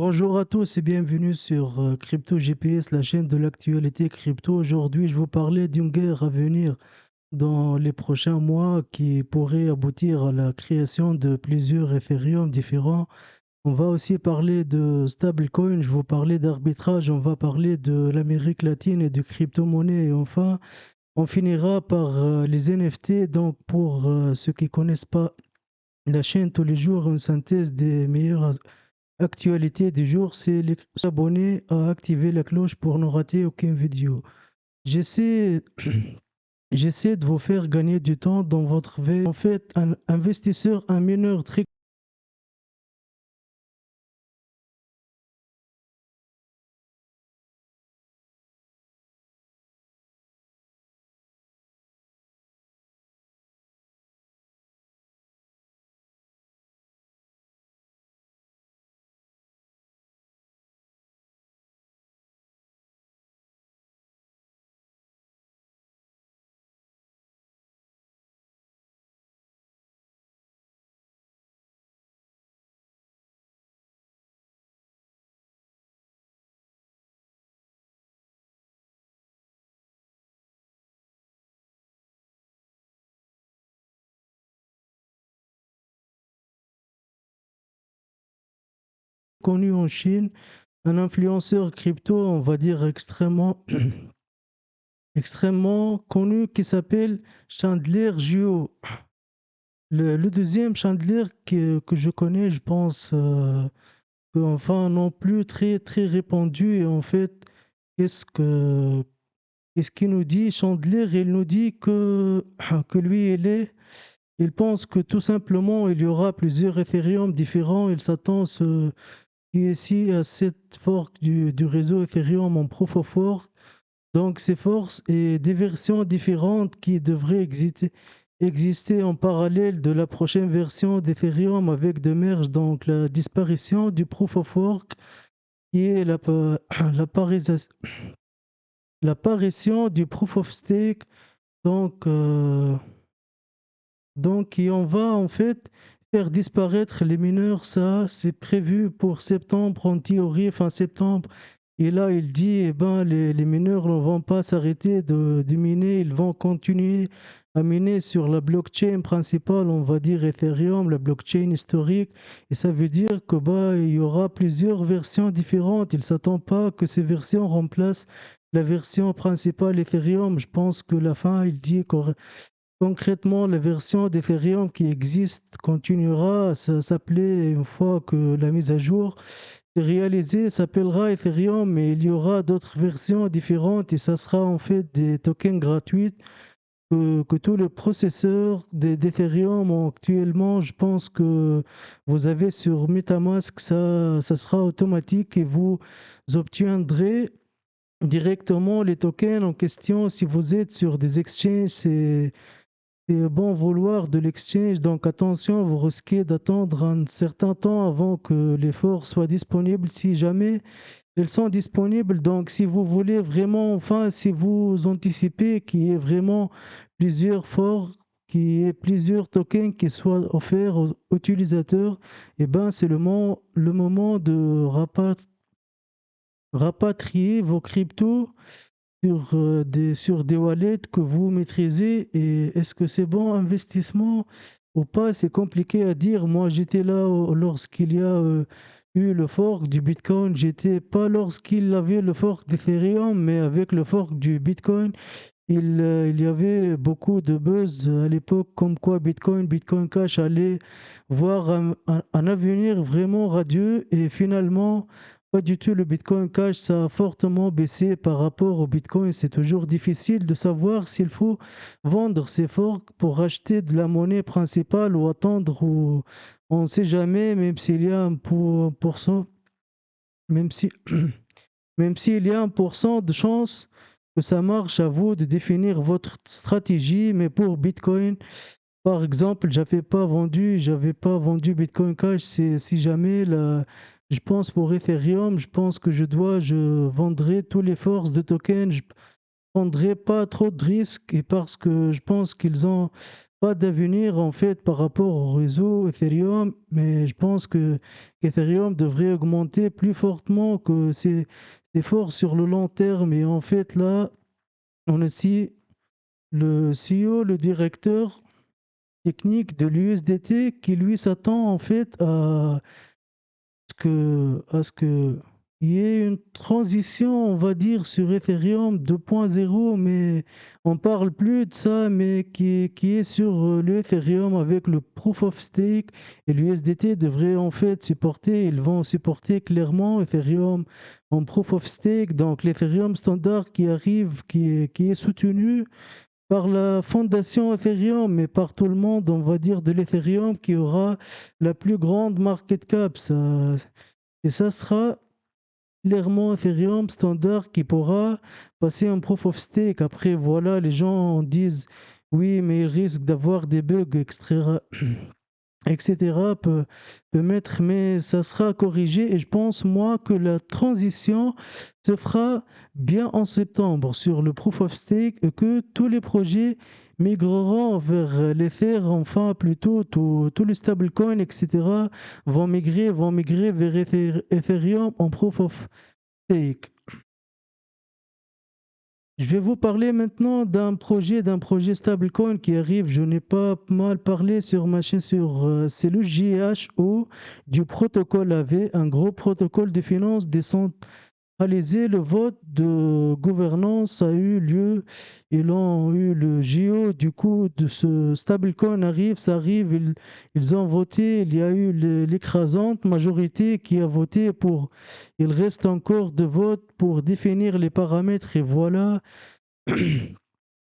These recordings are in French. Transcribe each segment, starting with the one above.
Bonjour à tous et bienvenue sur Crypto GPS, la chaîne de l'actualité crypto. Aujourd'hui, je vais vous parler d'une guerre à venir dans les prochains mois qui pourrait aboutir à la création de plusieurs Ethereum différents. On va aussi parler de stablecoin, je vais vous parler d'arbitrage, on va parler de l'Amérique latine et de crypto-monnaie. Et enfin, on finira par les NFT. Donc, pour ceux qui connaissent pas la chaîne tous les jours, une synthèse des meilleures actualité du jour, c'est les s'abonner à activer la cloche pour ne rater aucune vidéo. J'essaie, j'essaie de vous faire gagner du temps dans votre vie. En fait, un investisseur, un mineur très connu en Chine, un influenceur crypto, on va dire extrêmement, extrêmement connu qui s'appelle Chandler Juo. Le deuxième Chandler que je connais, je pense, enfin non plus très très répandu. Et en fait, qu'est-ce que qu'est-ce qu'il nous dit? Chandler, il nous dit que, que lui, il pense que tout simplement, il y aura plusieurs Ethereum différents. Il s'attend ici à cette fork du réseau Ethereum en Proof of Work. Donc, ces forces et des versions différentes qui devraient exister en parallèle de la prochaine version d'Ethereum avec de merge. Donc, la disparition du Proof of Work qui est l'apparition l'apparition du Proof of Stake. Donc, et on va en fait faire disparaître les mineurs. Ça, c'est prévu pour septembre, en théorie, fin septembre. Et là, il dit, eh ben, les mineurs ne vont pas s'arrêter de miner, ils vont continuer à miner sur la blockchain principale, on va dire Ethereum, la blockchain historique. Et ça veut dire que bah, il y aura plusieurs versions différentes. Il ne s'attend pas que ces versions remplacent la version principale Ethereum. Je pense que la fin, il dit concrètement, la version d'Ethereum qui existe continuera à s'appeler, une fois que la mise à jour est réalisée, s'appellera Ethereum, mais il y aura d'autres versions différentes et ça sera en fait des tokens gratuits que tous les processeurs d'Ethereum ont actuellement. Je pense que vous avez sur MetaMask, ça sera automatique et vous obtiendrez directement les tokens en question. Si vous êtes sur des exchanges, c'est bon vouloir de l'exchange, donc attention, vous risquez d'attendre un certain temps avant que les forts soient disponibles, si jamais elles sont disponibles. Donc si vous voulez vraiment, enfin, si vous anticipez qu'il y ait vraiment plusieurs forts, qu'il y ait plusieurs tokens qui soient offerts aux utilisateurs, eh ben, c'est le moment de rapatrier vos cryptos sur des wallets que vous maîtrisez. Et est-ce que c'est bon investissement ou pas? C'est compliqué à dire. Moi, j'étais là lorsqu'il y a eu le fork du Bitcoin. J'étais pas lorsqu'il avait le fork d'Ethereum, mais avec le fork du Bitcoin. Il y avait beaucoup de buzz à l'époque comme quoi Bitcoin Cash allait voir un avenir vraiment radieux et finalement, pas du tout. Le Bitcoin Cash, ça a fortement baissé par rapport au Bitcoin. C'est toujours difficile de savoir s'il faut vendre ses forks pour acheter de la monnaie principale ou attendre, ou on ne sait jamais, même s'il y a un pourcent, même si même s'il y a 1% de chance que ça marche. À vous de définir votre stratégie. Mais pour Bitcoin, par exemple, j'avais pas vendu Bitcoin Cash. Si jamais, je pense pour Ethereum, je pense que je vendrai tous les forces de tokens. Je prendrai pas trop de risques et parce que je pense qu'ils ont pas d'avenir en fait par rapport au réseau Ethereum, mais je pense que qu'Ethereum devrait augmenter plus fortement que ses efforts sur le long terme. Et en fait, là, on a aussi le CEO, le directeur technique de l'USDT, qui lui s'attend en fait à ce que il y ait une transition, on va dire, sur Ethereum 2.0, mais on parle plus de ça, mais qui est sur le Ethereum avec le Proof of Stake, et l'USDT devrait en fait supporter, ils vont supporter clairement Ethereum en Proof of Stake, donc l'Ethereum standard qui arrive, qui est soutenu par la fondation Ethereum, mais par tout le monde, on va dire, de l'Ethereum qui aura la plus grande market cap. Et ça sera clairement Ethereum standard qui pourra passer en proof of stake. Après, voilà, les gens disent oui, mais il risque d'avoir des bugs, etc. Peut mettre, mais ça sera corrigé. Et je pense, moi, que la transition se fera bien en septembre sur le proof of stake et que tous les projets migreront vers l'Ether, enfin, plutôt, tous les stablecoins, etc., vont migrer vers Ethereum en proof of stake. Je vais vous parler maintenant d'un projet stablecoin qui arrive. Je n'ai pas mal parlé sur ma chaîne c'est le GHO du protocole AV, un gros protocole de finance décentralisé. Le vote de gouvernance a eu lieu. Ils ont eu le GO du coup de ce stablecoin ça arrive. Ils ont voté. Il y a eu l'écrasante majorité qui a voté pour. Il reste encore de votes pour définir les paramètres et voilà.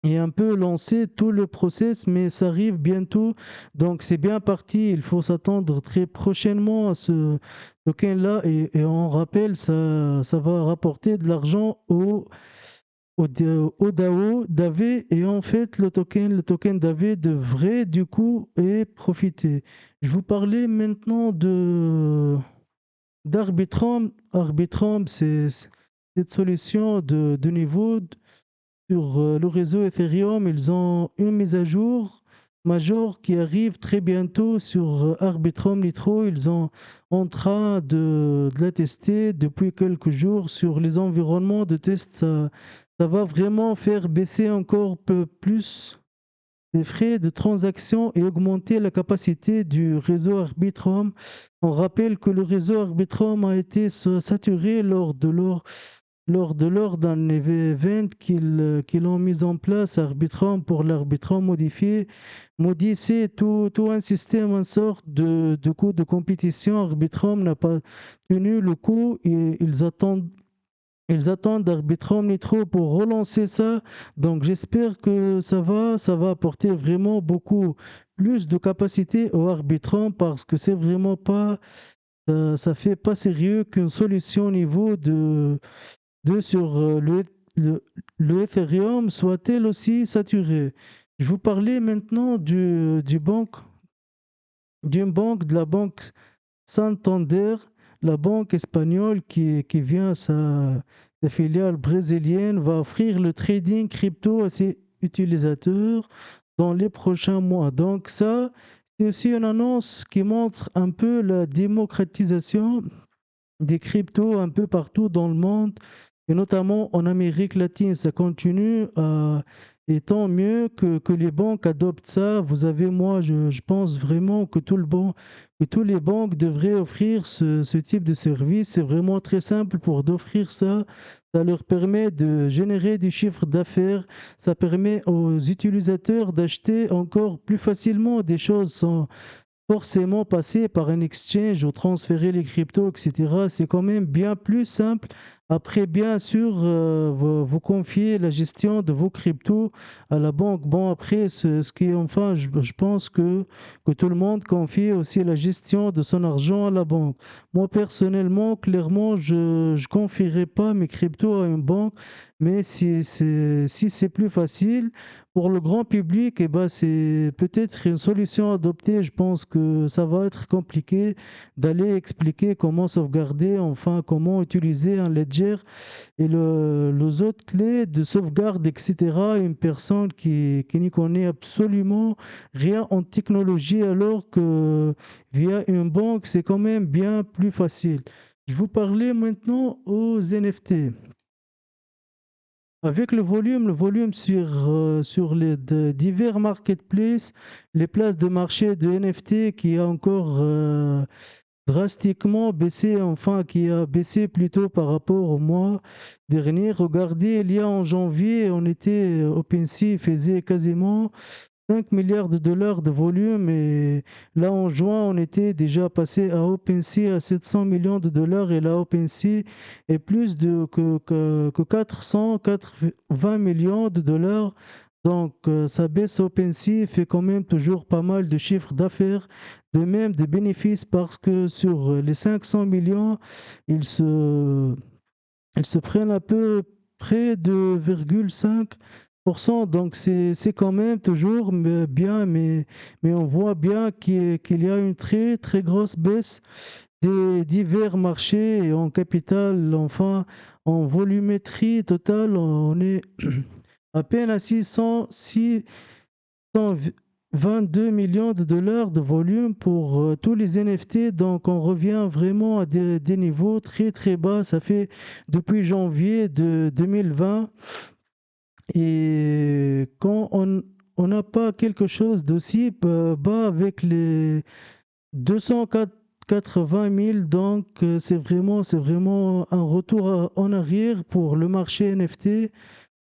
Et un peu lancer tout le process, mais ça arrive bientôt. Donc c'est bien parti. Il faut s'attendre très prochainement à ce token-là. Et on rappelle, ça va rapporter de l'argent au DAO d'AV. Et en fait, le token d'AV devrait du coup et profiter. Je vous parlais maintenant d'Arbitrum. Arbitrum, c'est cette solution de niveau. Sur le réseau Ethereum, ils ont une mise à jour majeure qui arrive très bientôt sur Arbitrum Nitro. Ils sont en train de la tester depuis quelques jours sur les environnements de test. Ça va vraiment faire baisser encore peu plus les frais de transaction et augmenter la capacité du réseau Arbitrum. On rappelle que le réseau Arbitrum a été saturé lors d'un event qu'ils ont mis en place, Arbitrum, pour l'Arbitrum modifié, modifier tout un système en sorte de coup de compétition. Arbitrum n'a pas tenu le coup et ils attendent Arbitrum Nitro pour relancer ça. Donc j'espère que ça va apporter vraiment beaucoup plus de capacité au Arbitrum parce que c'est vraiment pas, ça fait pas sérieux qu'une solution au niveau sur le Ethereum soit-elle aussi saturée. Je vous parlais maintenant d'une banque, de la banque Santander, la banque espagnole qui vient, sa filiale brésilienne, va offrir le trading crypto à ses utilisateurs dans les prochains mois. Donc ça, c'est aussi une annonce qui montre un peu la démocratisation des cryptos un peu partout dans le monde et notamment en Amérique latine. Ça continue et tant mieux que les banques adoptent ça. Vous avez, moi, je pense vraiment que que tous les banques devraient offrir ce type de service. C'est vraiment très simple pour d'offrir ça. Ça leur permet de générer des chiffres d'affaires. Ça permet aux utilisateurs d'acheter encore plus facilement des choses sans forcément passer par un exchange ou transférer les cryptos, etc. C'est quand même bien plus simple. Après, bien sûr, vous confiez la gestion de vos cryptos à la banque. Bon, après, ce qui est, enfin, je pense que tout le monde confie aussi la gestion de son argent à la banque. Moi, personnellement, clairement, je ne confierai pas mes cryptos à une banque. Mais si c'est plus facile pour le grand public, eh ben, c'est peut-être une solution adoptée. Je pense que ça va être compliqué d'aller expliquer comment sauvegarder, enfin comment utiliser un ledger et les autres clés de sauvegarde, etc. Une personne qui n'y connaît absolument rien en technologie, alors que via une banque, c'est quand même bien plus facile. Je vous parlais maintenant aux NFT. Avec le volume sur divers marketplaces, les places de marché de NFT qui a encore drastiquement baissé, enfin qui a baissé plutôt par rapport au mois dernier. Regardez, il y a en janvier, on était, OpenSea faisait quasiment 5 milliards de dollars de volume, et là en juin on était déjà passé à OpenSea à 700 millions de dollars, et là OpenSea est plus que 480 millions de dollars. Donc ça baisse. OpenSea fait quand même toujours pas mal de chiffres d'affaires, de même de bénéfices, parce que sur les 500 millions, ils se, ils se prennent à peu près de 0,5%. Donc c'est quand même toujours bien, mais on voit bien qu'il y a une très très grosse baisse des divers marchés, et en capital, enfin en volumétrie totale, on est à peine à 622 millions de dollars de volume pour tous les NFT. Donc on revient vraiment à des niveaux très très bas. Ça fait depuis janvier de 2020. Et quand on n'a pas quelque chose d'aussi bas avec les 280 000, donc c'est vraiment un retour en arrière pour le marché NFT.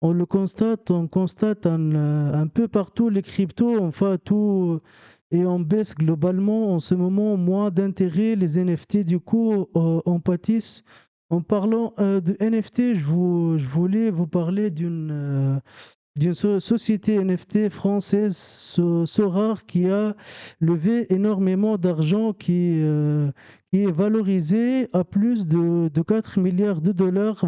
On constate un peu partout les cryptos, enfin tout est en baisse globalement en ce moment, moins d'intérêt, les NFT du coup en pâtissent. En parlant de NFT, je voulais vous parler d'une société NFT française, Sorare, qui a levé énormément d'argent, qui est valorisé à plus de 4 milliards de dollars,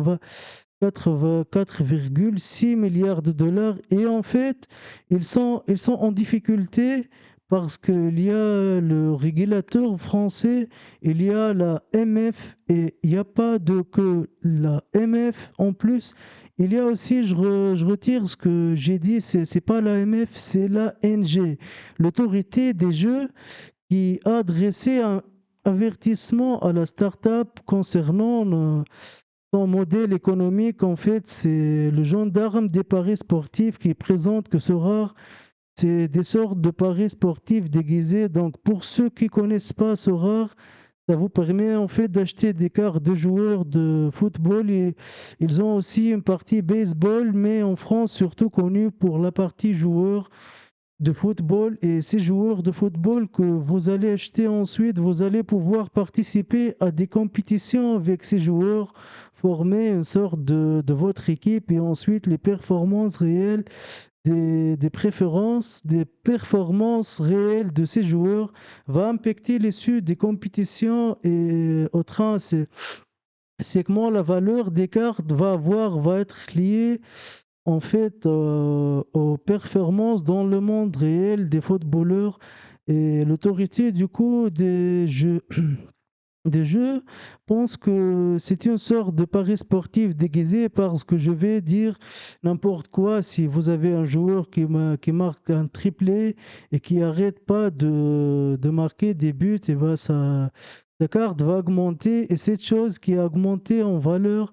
4,6 milliards de dollars. Et en fait, ils sont en difficulté parce qu'il y a le régulateur français, il y a la MF, et il n'y a pas de que la MF en plus. Il y a aussi, je retire ce que j'ai dit, c'est pas la MF, c'est la NG, l'autorité des jeux, qui a adressé un avertissement à la start-up concernant son modèle économique. En fait, c'est le gendarme des paris sportifs qui présente que ce rare, c'est des sortes de paris sportifs déguisés. Donc, pour ceux qui connaissent pas ce rare, ça vous permet en fait d'acheter des cartes de joueurs de football, et ils ont aussi une partie baseball, mais en France surtout connue pour la partie joueurs de football. Et ces joueurs de football que vous allez acheter ensuite, vous allez pouvoir participer à des compétitions avec ces joueurs, former une sorte de votre équipe, et ensuite les performances réelles des performances réelles de ces joueurs va impacter l'issue des compétitions. Et au train, c'est comment la valeur des cartes va être liée en fait aux performances dans le monde réel des footballeurs. Et l'autorité du coup des jeux pense que c'est une sorte de pari sportif déguisé, parce que je vais dire n'importe quoi. Si vous avez un joueur qui marque un triplé et qui arrête pas de marquer des buts, et ben sa carte va augmenter, et cette chose qui a augmenté en valeur,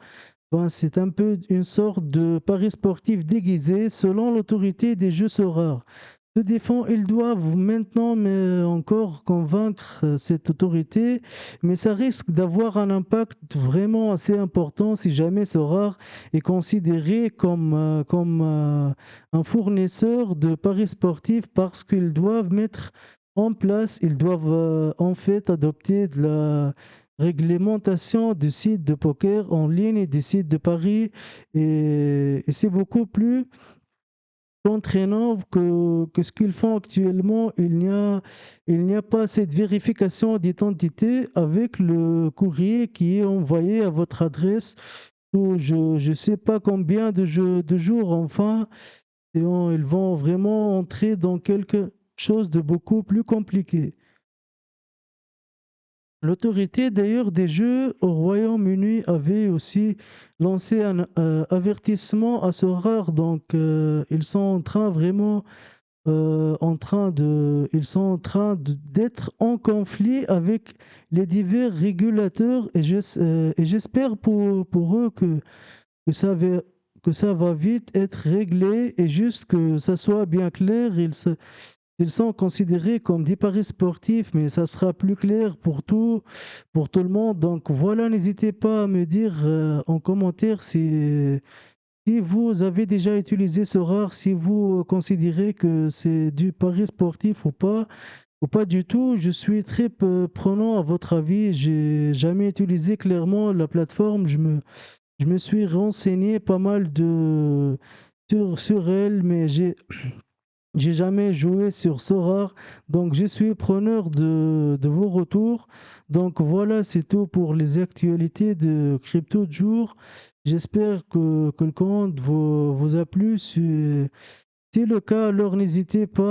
ben, c'est un peu une sorte de pari sportif déguisé selon l'autorité des jeux so rares. Se défend, ils doivent maintenant mais encore convaincre cette autorité, mais ça risque d'avoir un impact vraiment assez important si jamais ce rare est considéré comme un fournisseur de paris sportifs, parce qu'ils doivent mettre en place, ils doivent en fait adopter de la réglementation des sites de poker en ligne et des sites de paris, et c'est beaucoup plus entraînant que ce qu'ils font actuellement. Il n'y a pas cette vérification d'identité avec le courrier qui est envoyé à votre adresse ou je sais pas combien de jours, enfin, ils vont vraiment entrer dans quelque chose de beaucoup plus compliqué. L'autorité d'ailleurs des jeux au Royaume-Uni avait aussi lancé un avertissement à ce rare, donc ils sont en train vraiment ils sont en train d'être en conflit avec les divers régulateurs et j'espère pour eux que que ça va vite être réglé et juste que ça soit bien clair. Ils sont considérés comme des paris sportifs, mais ça sera plus clair pour tout le monde. Donc voilà, n'hésitez pas à me dire en commentaire si vous avez déjà utilisé ce rare, si vous considérez que c'est du pari sportif ou pas du tout. Je suis très prenant à votre avis. J'ai jamais utilisé clairement la plateforme. Je me suis renseigné pas mal sur elle, mais j'ai jamais joué sur ce rare, donc je suis preneur de vos retours. Donc voilà, c'est tout pour les actualités de crypto de jour. J'espère que le compte vous a plu. Si c'est le cas, alors n'hésitez pas